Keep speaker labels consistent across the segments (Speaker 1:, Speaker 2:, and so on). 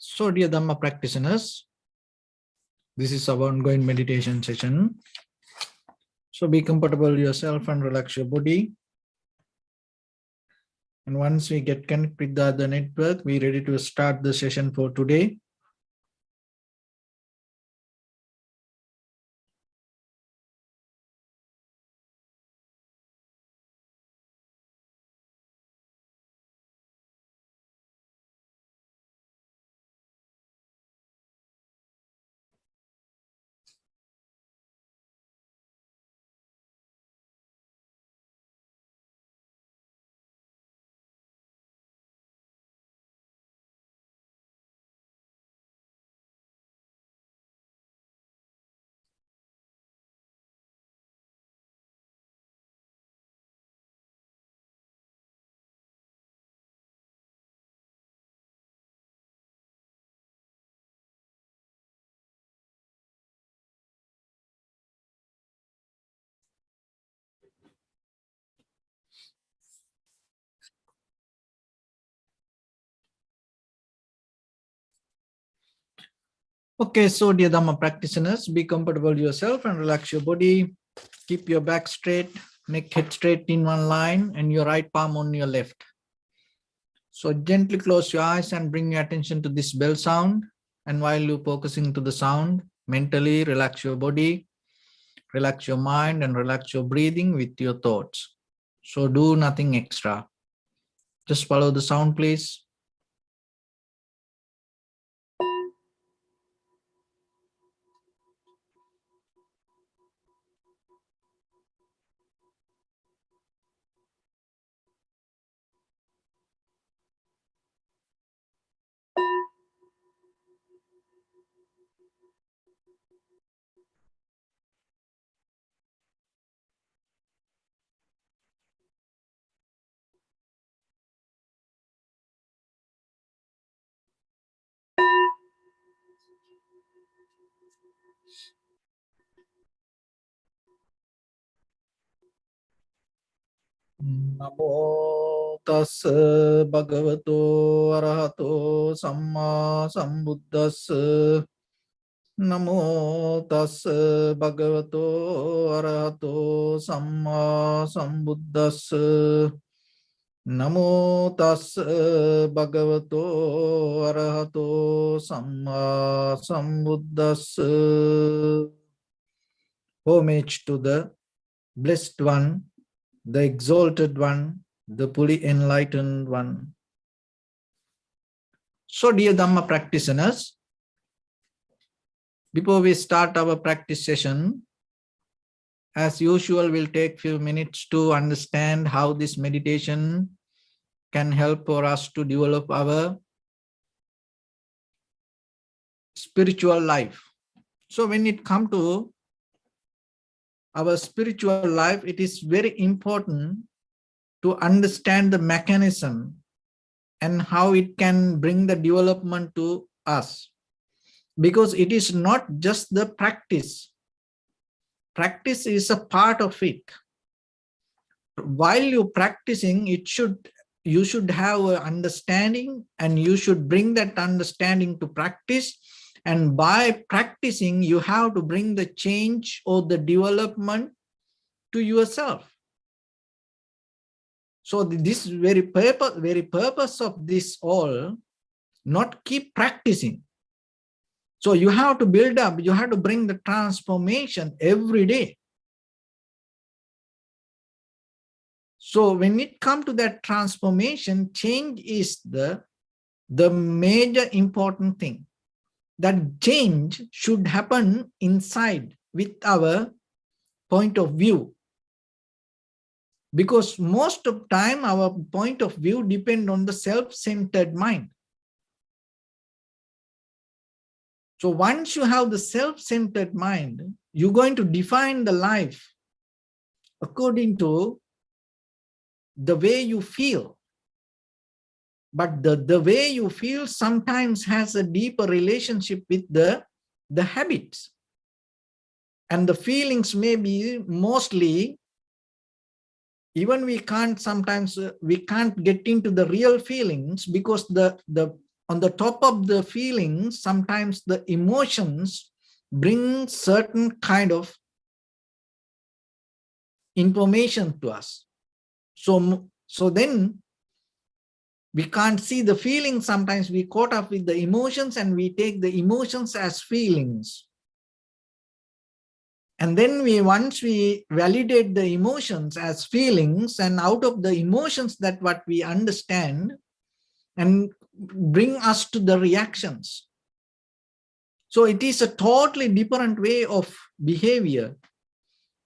Speaker 1: So, dear Dhamma practitioners, this is our ongoing meditation session. So, be comfortable yourself and relax your body. And once we get connected with the other network, we're ready to start the session for today. Okay, so dear Dhamma practitioners, be comfortable yourself and relax your body. Keep your back straight, neck head straight in one line, and your right palm on your left. So gently close your eyes and bring your attention to this bell sound. And while you're focusing to the sound, mentally relax your body, relax your mind, and relax your breathing with your thoughts. So do nothing extra. Just follow the sound, please. Namo tassa bhagavato arahato samma sambuddhassa. Namo tassa bhagavato arahato samma sambuddhassa. Namo tassa bhagavato arahato samma sambuddhassa. Homage to the Blessed One, the Exalted One, the fully enlightened One. So, dear Dhamma practitioners, before we start our practice session, as usual, we'll take few minutes to understand how this meditation can help for us to develop our spiritual life. So when it comes to our spiritual life, it is very important to understand the mechanism and how it can bring the development to us. Because it is not just the practice. Practice is a part of it. While you're practicing, you should have an understanding, and you should bring that understanding to practice. And by practicing, you have to bring the change or the development to yourself. So this very purpose of this all, not keep practicing. So you have to build up, you have to bring the transformation every day. So when it comes to that transformation, change is the major important thing. That change should happen inside with our point of view. Because most of the time, our point of view depends on the self-centered mind. So once you have the self-centered mind, you're going to define the life according to the way you feel. But the way you feel sometimes has a deeper relationship with the habits. And the feelings may be mostly, even we can't sometimes, we can't get into the real feelings because the on the top of the feelings, sometimes the emotions bring certain kind of information to us. So then we can't see the feelings. Sometimes we caught up with the emotions and we take the emotions as feelings. And then once we validate the emotions as feelings, and out of the emotions that what we understand and bring us to the reactions. So it is a totally different way of behavior.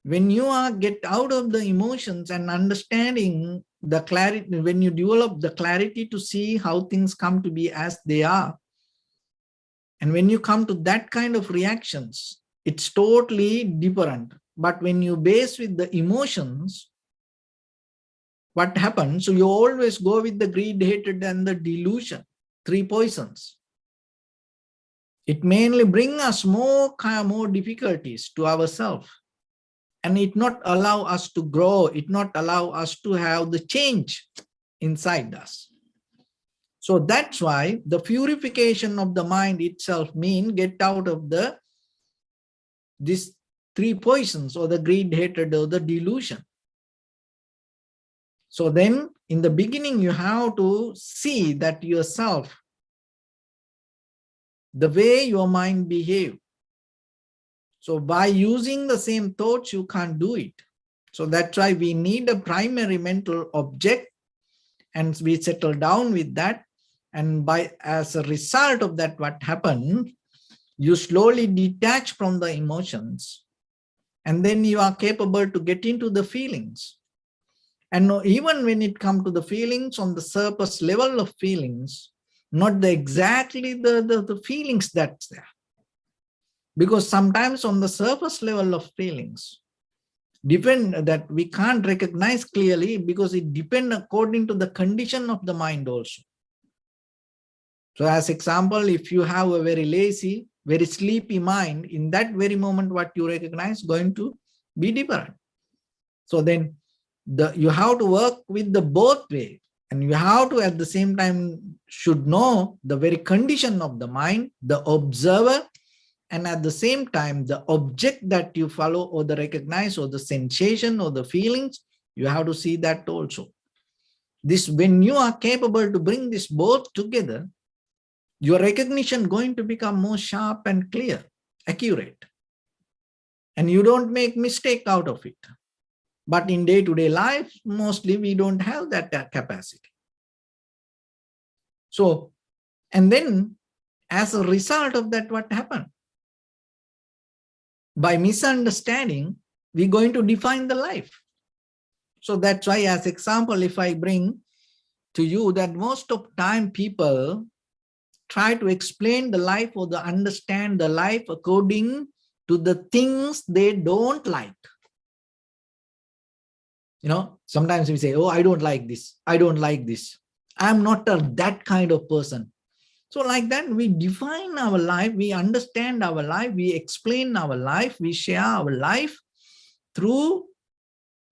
Speaker 1: When you get out of the emotions and understanding the clarity, when you develop the clarity to see how things come to be as they are, and when you come to that kind of reactions, it's totally different. But when you base with the emotions, what happens? So you always go with the greed, hatred, and the delusion, 3 poisons. It mainly brings us more difficulties to ourselves. And it not allow us to grow. It not allow us to have the change inside us. So that's why the purification of the mind itself means get out of these 3 poisons, or the greed, hatred, or the delusion. So then in the beginning, you have to see that yourself, the way your mind behaves. So by using the same thoughts, you can't do it. So that's why we need a primary mental object, and we settle down with that. And as a result of that, what happened, you slowly detach from the emotions, and then you are capable to get into the feelings. And even when it comes to the feelings, on the surface level of feelings, not exactly the feelings that's there. Because sometimes on the surface level of feelings, that we can't recognize clearly, because it depends according to the condition of the mind also. So as example, if you have a very lazy, very sleepy mind, in that very moment, what you recognize going to be different. So then you have to work with the both way, and you have to at the same time should know the very condition of the mind, the observer, and at the same time, the object that you follow or the recognize, or the sensation or the feelings, you have to see that also. This, when you are capable to bring this both together, your recognition going to become more sharp and clear, accurate. And you don't make mistake out of it. But in day-to-day life, mostly we don't have that capacity. So, and then as a result of that, what happened? By misunderstanding, we're going to define the life. So that's why, as example, if I bring to you that most of time people try to explain the life or the understand the life according to the things they don't like. You know, sometimes we say, oh, I don't like this. I don't like this. I'm not that kind of person. So like that, we define our life, we understand our life, we explain our life, we share our life through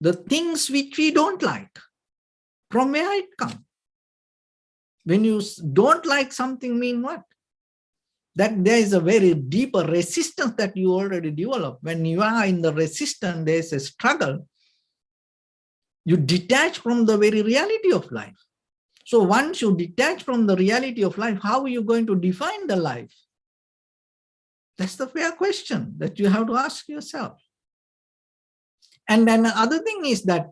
Speaker 1: the things which we don't like. From where it comes? When you don't like something, mean what? That there is a very deeper resistance that you already develop. When you are in the resistance, there is a struggle. You detach from the very reality of life. So once you detach from the reality of life, how are you going to define the life? That's the fair question that you have to ask yourself. And then the other thing is that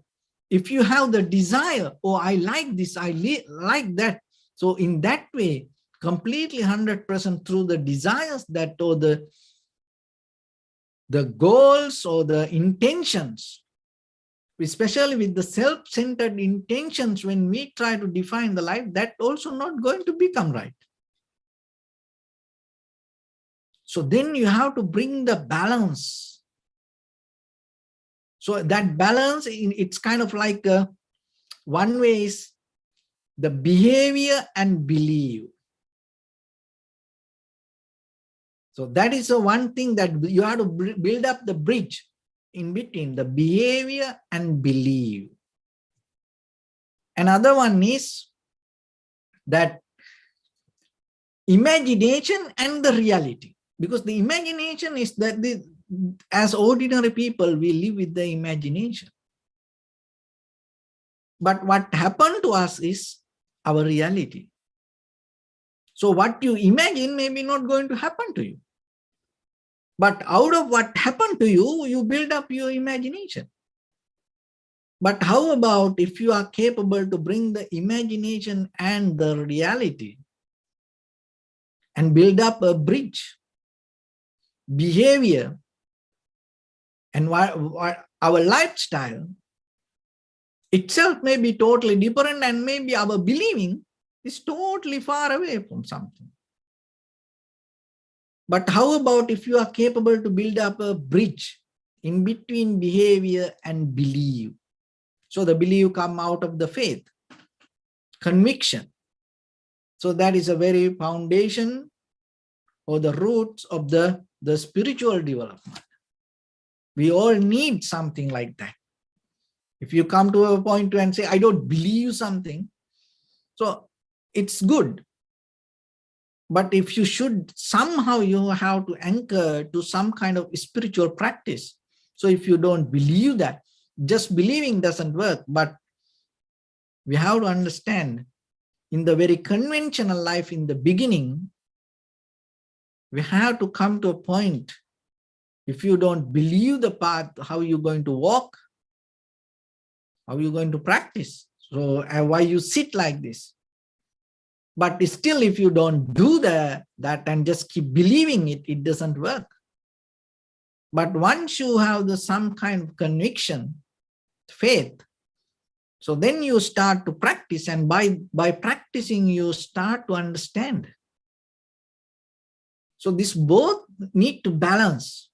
Speaker 1: if you have the desire, oh, I like this, I like that. So in that way, completely 100% through the desires that, or the goals or the intentions, especially with the self-centered intentions, when we try to define the life, that also not going to become right. So then you have to bring the balance. So that balance, it's kind of like one way is the behavior and belief. So that is the one thing that you have to build up the bridge in between the behavior and belief. Another one is that imagination and the reality. Because the imagination is that as ordinary people, we live with the imagination. But what happened to us is our reality. So what you imagine may be not going to happen to you. But out of what happened to you, you build up your imagination. But how about if you are capable to bring the imagination and the reality and build up a bridge, behavior, and our lifestyle itself may be totally different, and maybe our believing is totally far away from something. But how about if you are capable to build up a bridge in between behavior and belief? So the belief come out of the faith, conviction. So that is a very foundation or the roots of the spiritual development. We all need something like that. If you come to a point and say, I don't believe something, so it's good. But if you should, somehow you have to anchor to some kind of spiritual practice. So if you don't believe that, just believing doesn't work. But we have to understand, in the very conventional life in the beginning, we have to come to a point, if you don't believe the path, how are you going to walk? How are you going to practice? So why you sit like this? But still, if you don't do that and just keep believing it, it doesn't work. But once you have some kind of conviction, faith, so then you start to practice, and by practicing, you start to understand. So this both need to balance.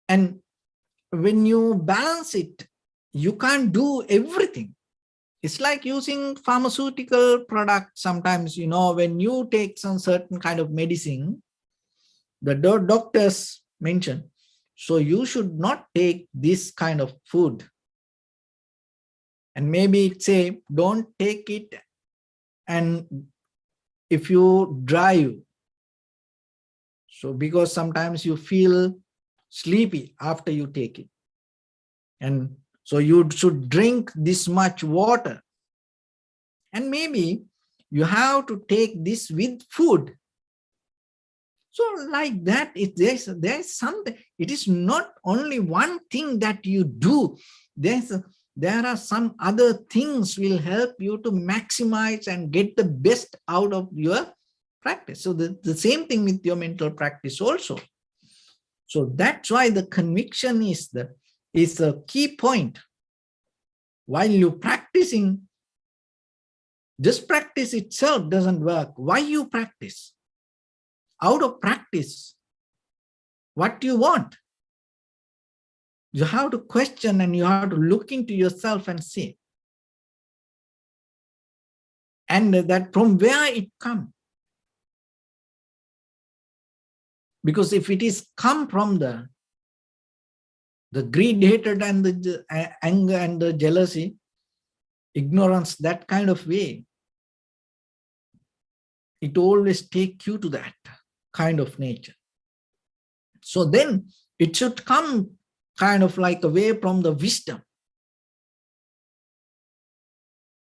Speaker 1: And when you balance it, you can't do everything. It's like using pharmaceutical products. Sometimes, when you take some certain kind of medicine, the doctors mention, so you should not take this kind of food. And maybe say, don't take it. And if you drive, so because sometimes you feel sleepy after you take it. And so you should drink this much water. And maybe you have to take this with food. So like that, there's something. It is not only one thing that you do. There are some other things will help you to maximize and get the best out of your practice. So the same thing with your mental practice also. So that's why the conviction is a key point. While you're practicing, just practice itself doesn't work. Why you practice? Out of practice, what do you want? You have to question, and you have to look into yourself and see. And that from where it comes. Because if it is come from the greed, hatred, and the anger and the jealousy, ignorance, that kind of way, it always takes you to that kind of nature. So then it should come kind of like away from the wisdom.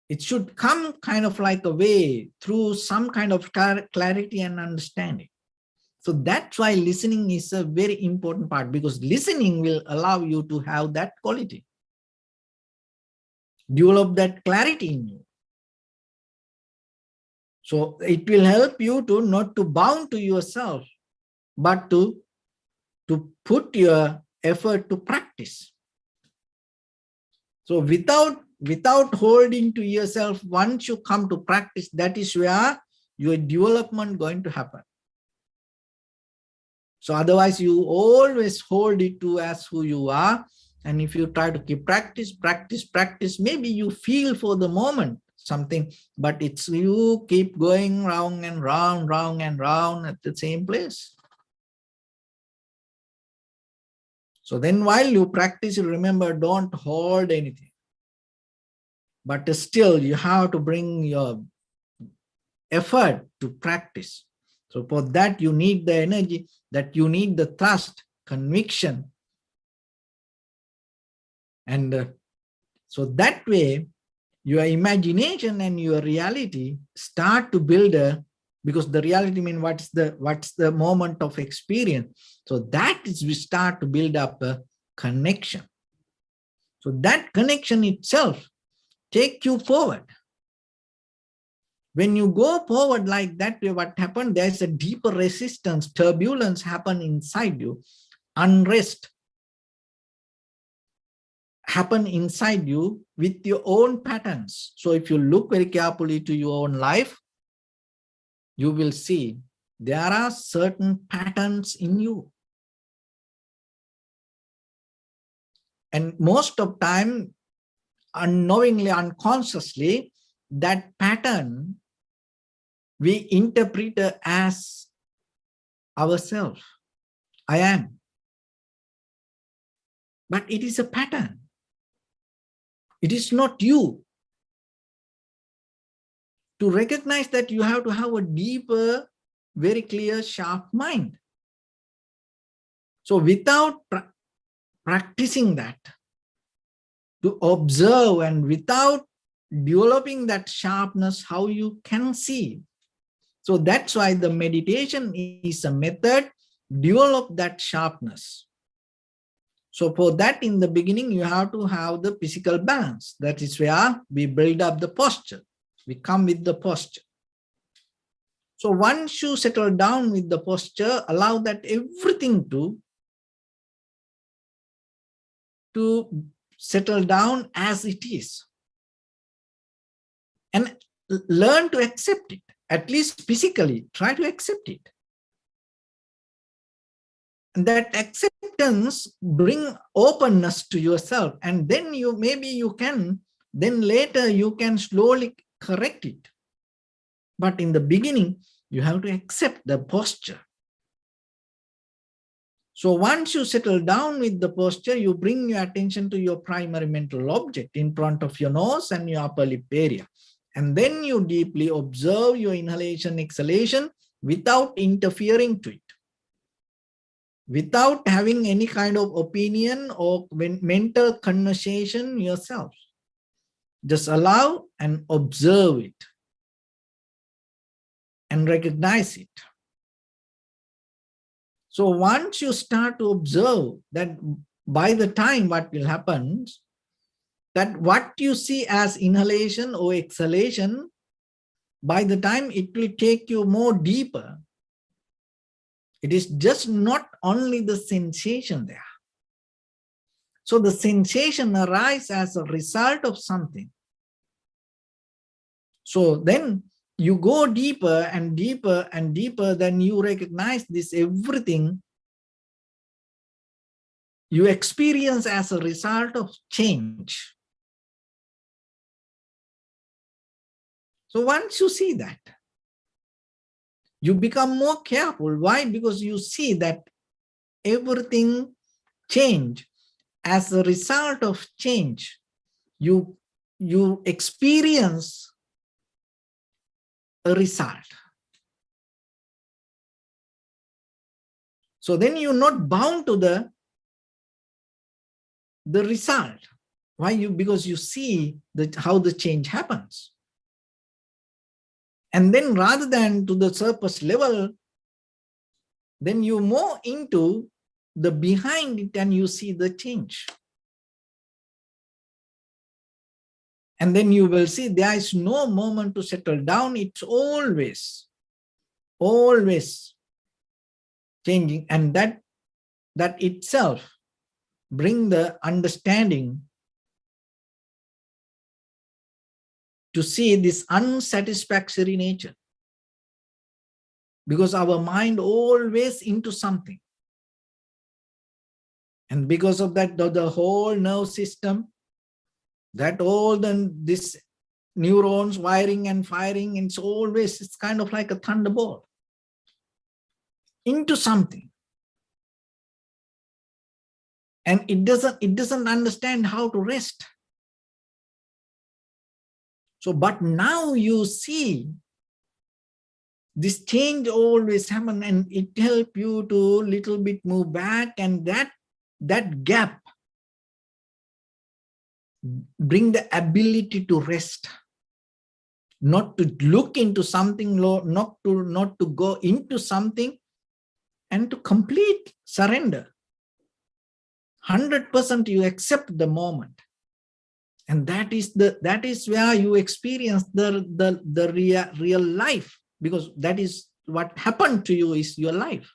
Speaker 1: It should come kind of like a way through some kind of clarity and understanding. So that's why listening is a very important part, because listening will allow you to have that quality. Develop that clarity in you. So it will help you to not to bound to yourself, but to put your effort to practice. So without holding to yourself, once you come to practice, that is where your development going to happen. So otherwise you always hold it to as who you are. And if you try to keep practice, maybe you feel for the moment something, but it's you keep going round and round at the same place. So then while you practice, you remember, don't hold anything. But still you have to bring your effort to practice. So for that, you need the energy, that you need the trust, conviction. And so that way, your imagination and your reality start to build because the reality means what's the moment of experience. So that is, we start to build up a connection. So that connection itself take you forward. When you go forward like that, what happened? There's a deeper resistance, turbulence happen inside you, unrest happen inside you with your own patterns. So if you look very carefully to your own life, you will see there are certain patterns in you. And most of time, unknowingly, unconsciously, that pattern we interpret as ourselves. I am. But it is a pattern. It is not you. To recognize that, you have to have a deeper, very clear, sharp mind. So without practicing that, to observe, and without developing that sharpness, how you can see. So that's why the meditation is a method, develop that sharpness. So for that, in the beginning, you have to have the physical balance. That is where we build up the posture. We come with the posture. So once you settle down with the posture, allow that everything to settle down as it is. And learn to accept it. At least physically, try to accept it. And that acceptance bring openness to yourself. And then then later you can slowly correct it. But in the beginning, you have to accept the posture. So once you settle down with the posture, you bring your attention to your primary mental object in front of your nose and your upper lip area. And then you deeply observe your inhalation, exhalation without interfering to it, without having any kind of opinion or mental conversation yourself. Just allow and observe it and recognize it. So once you start to observe that, by the time what will happen, that what you see as inhalation or exhalation, by the time it will take you more deeper. It is just not only the sensation there. So the sensation arises as a result of something. So then you go deeper and deeper and deeper, then you recognize this everything you experience as a result of change. So once you see that, you become more careful. Why? Because you see that everything change. As a result of change, you experience a result. So then you're not bound to the result. Why? Because you see how the change happens. And then rather than to the surface level, then you move into the behind it and you see the change. And then you will see there is no moment to settle down. It's always changing. And that itself bring the understanding to see this unsatisfactory nature. Because our mind always into something. And because of that, the whole nerve system, that all this neurons wiring and firing, it's kind of like a thunderbolt into something. And it doesn't understand how to rest. So, but now you see this change always happen, and it help you to little bit move back, and that gap bring the ability to rest, not to look into something, not to go into something, and to complete surrender. 100% you accept the moment, and that is where you experience the real life, because that is what happened to you is your life,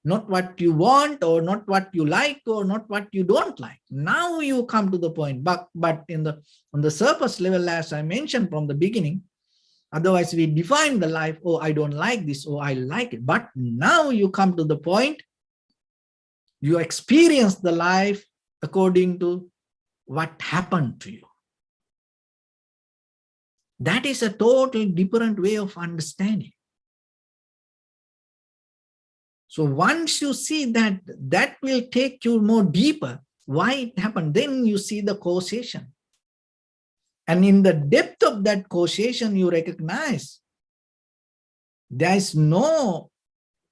Speaker 1: not what you want, or not what you like, or not what you don't like. Now you come to the point, but on the surface level, as I mentioned from the beginning, otherwise we define the life, oh, I don't like this, oh, I like it. But now you come to the point, you experience the life according to what happened to you. That is a totally different way of understanding. So once you see that, that will take you more deeper, why it happened, then you see the causation. And in the depth of that causation, you recognize there is no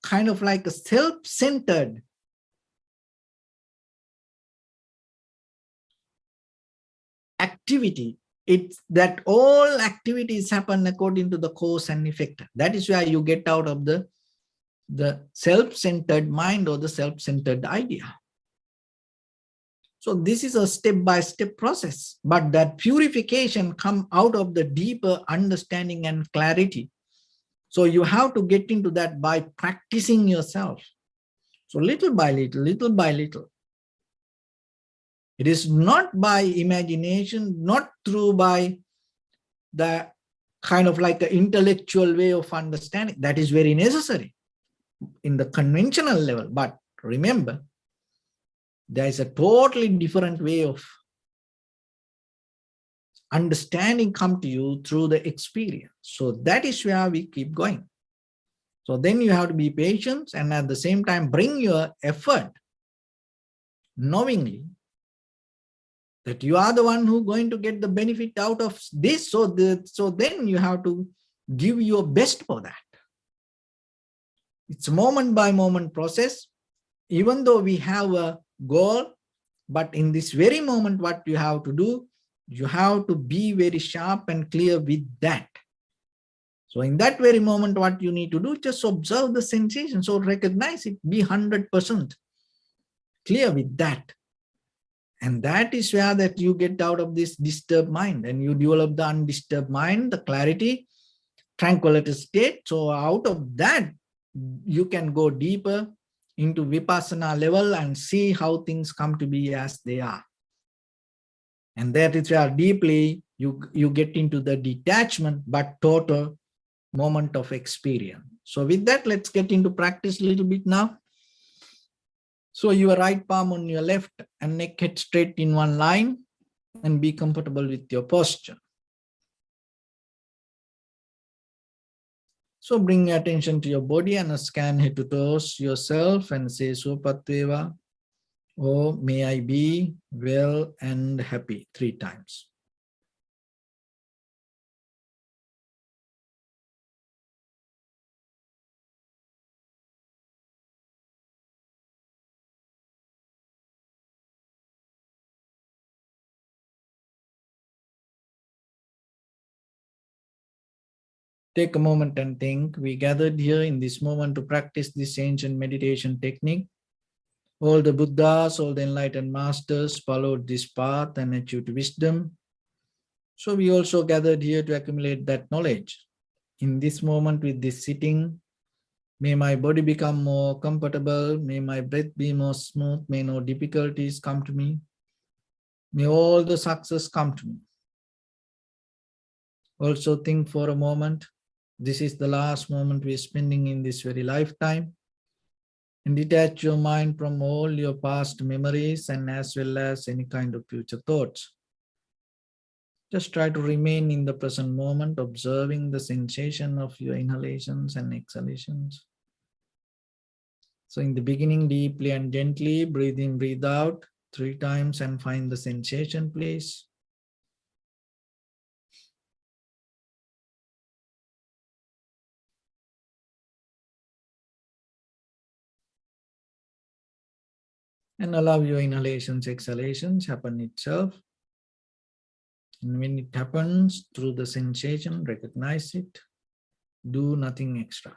Speaker 1: kind of like a self-centered activity. It's that all activities happen according to the cause and effect. That is why you get out of the self-centered mind or the self-centered idea. So this is a step-by-step process, but that purification comes out of the deeper understanding and clarity. So you have to get into that by practicing yourself. So little by little, little by little. It is not by imagination, not through by the kind of like an intellectual way of understanding. That is very necessary in the conventional level. But remember, there is a totally different way of understanding come to you through the experience. So that is where we keep going. So then you have to be patient, and at the same time bring your effort knowingly that you are the one who going to get the benefit out of this. So then you have to give your best for that. It's a moment by moment process, even though we have a goal, but in this very moment, what you have to do, you have to be very sharp and clear with that. So in that very moment, what you need to do, just observe the sensation. So recognize it, be 100% clear with that. And that is where that you get out of this disturbed mind, and you develop the undisturbed mind, the clarity, tranquility state. So out of that, you can go deeper into vipassana level and see how things come to be as they are. And that is where deeply you get into the detachment, but total moment of experience. So with that, let's get into practice a little bit now. So your right palm on your left and neck head straight in one line, and be comfortable with your posture. So bring your attention to your body and scan head to toes yourself and say Supatveva, or may I be well and happy 3 times. Take a moment and think. We gathered here in this moment to practice this ancient meditation technique. All the Buddhas, all the enlightened masters followed this path and achieved wisdom. So we also gathered here to accumulate that knowledge. In this moment with this sitting, may my body become more comfortable. May my breath be more smooth. May no difficulties come to me. May all the success come to me. Also think for a moment. This is the last moment we're spending in this very lifetime. And detach your mind from all your past memories and as well as any kind of future thoughts. Just try to remain in the present moment, observing the sensation of your inhalations and exhalations. So in the beginning, deeply and gently, breathe in, breathe out 3 times and find the sensation, please. And allow your inhalations, exhalations happen itself. And when it happens through the sensation, recognize it. Do nothing extra.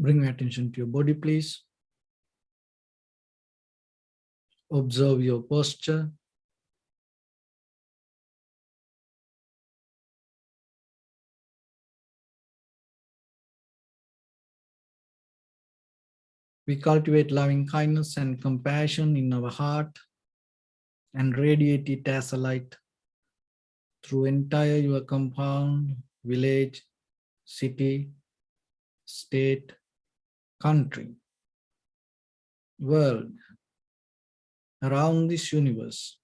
Speaker 1: Bring your attention to your body, please. Observe your posture. We cultivate loving kindness and compassion in our heart and radiate it as a light through entire your compound, village, city, state, country, world, around this universe.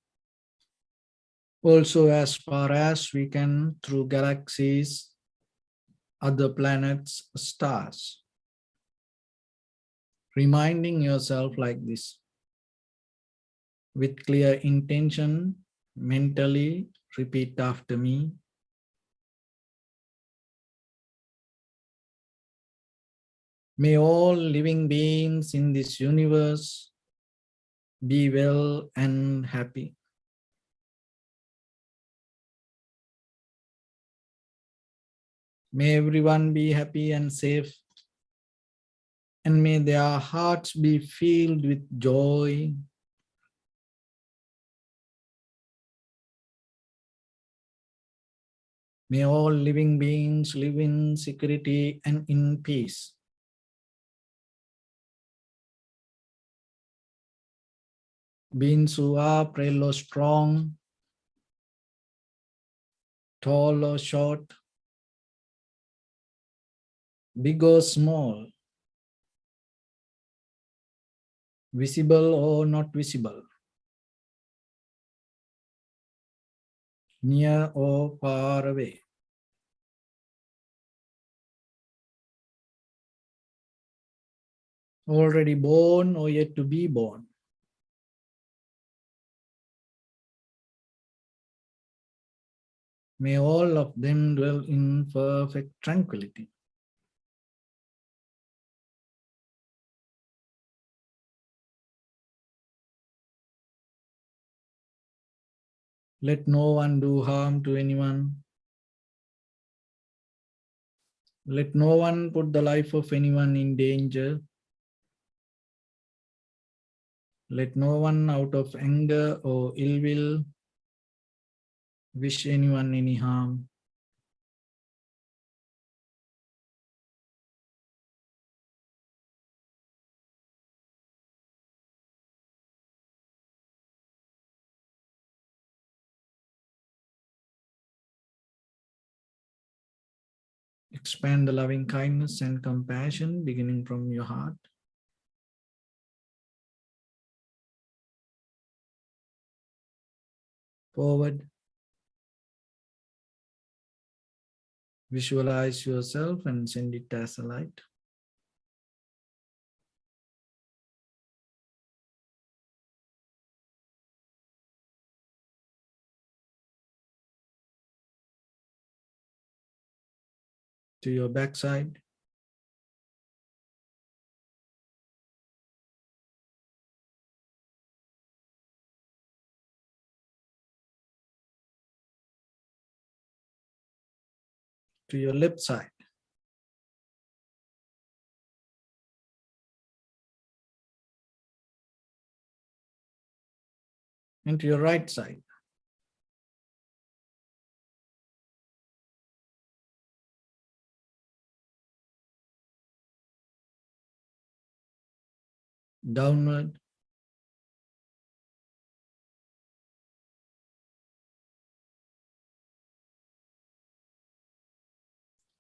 Speaker 1: Also as far as we can through galaxies, other planets, stars. Reminding yourself like this. With clear intention, mentally repeat after me. May all living beings in this universe be well and happy. May everyone be happy and safe, and may their hearts be filled with joy. May all living beings live in security and in peace. Beings who are frail or strong, tall or short, big or small, visible or not visible, near or far away. Already born or yet to be born. May all of them dwell in perfect tranquility. Let no one do harm to anyone. Let no one put the life of anyone in danger. Let no one out of anger or ill will wish anyone any harm. Expand the loving kindness and compassion beginning from your heart. Forward. Visualize yourself and send it as a light. To your backside. To your left side. And to your right side. Downward.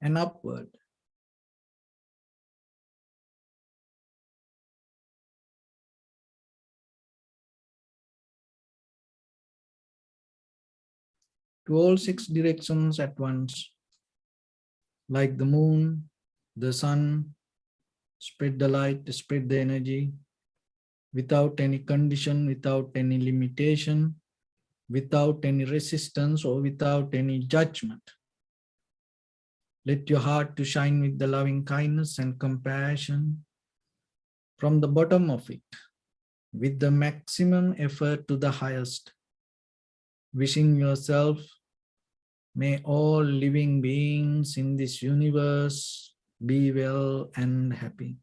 Speaker 1: And upward. To all 6 directions at once. Like the moon, the sun, spread the light, spread the energy, without any condition, without any limitation, without any resistance or without any judgment. Let your heart to shine with the loving kindness and compassion from the bottom of it, with the maximum effort to the highest. Wishing yourself, may all living beings in this universe Be well and happy.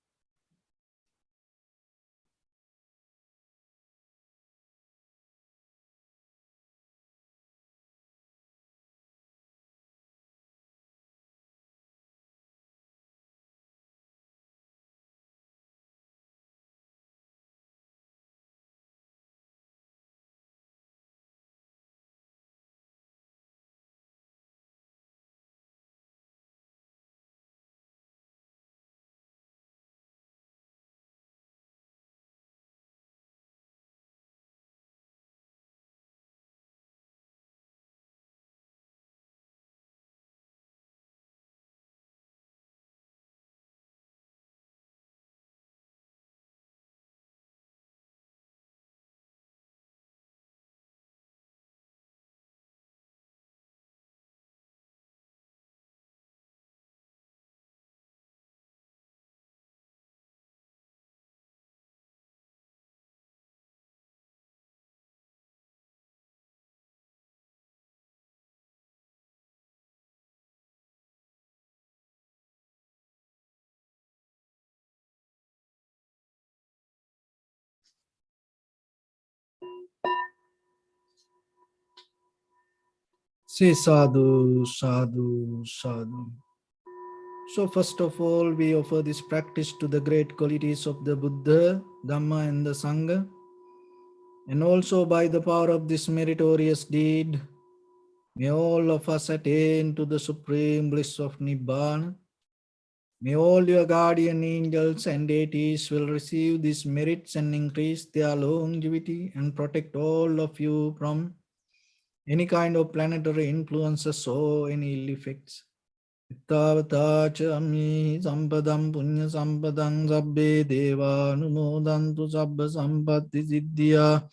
Speaker 1: Say sadhu, sadhu, sadhu. So first of all, we offer this practice to the great qualities of the Buddha, Dhamma and the Sangha. And also by the power of this meritorious deed, may all of us attain to the supreme bliss of Nibbana. May all your guardian angels and deities will receive these merits and increase their longevity and protect all of you from any kind of planetary influences or any ill effects. Ittavata ami sampadam punya sampadam sabbe deva numodantu sabba sampatti siddhya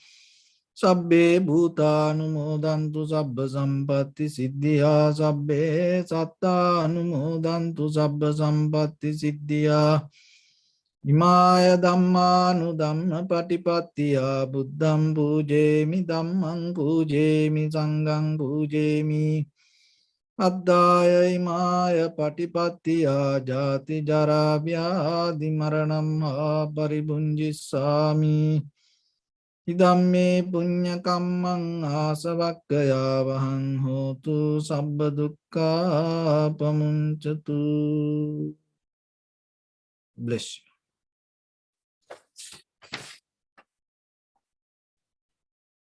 Speaker 1: sabbe bhuta numodantu sabba sampatti siddhya sabbe satta numodantu sabba sampatti siddhya Imaya dhammanu dhamma patipattiya buddham pujemi dhammam pujemi sangham pujemi Addaya imaya patipattiya jati jara vyadhi maranam paribunjissami Idamme punya kammang asavakkaya vahang hotu sabba dukkha pamuncatu. Bless you.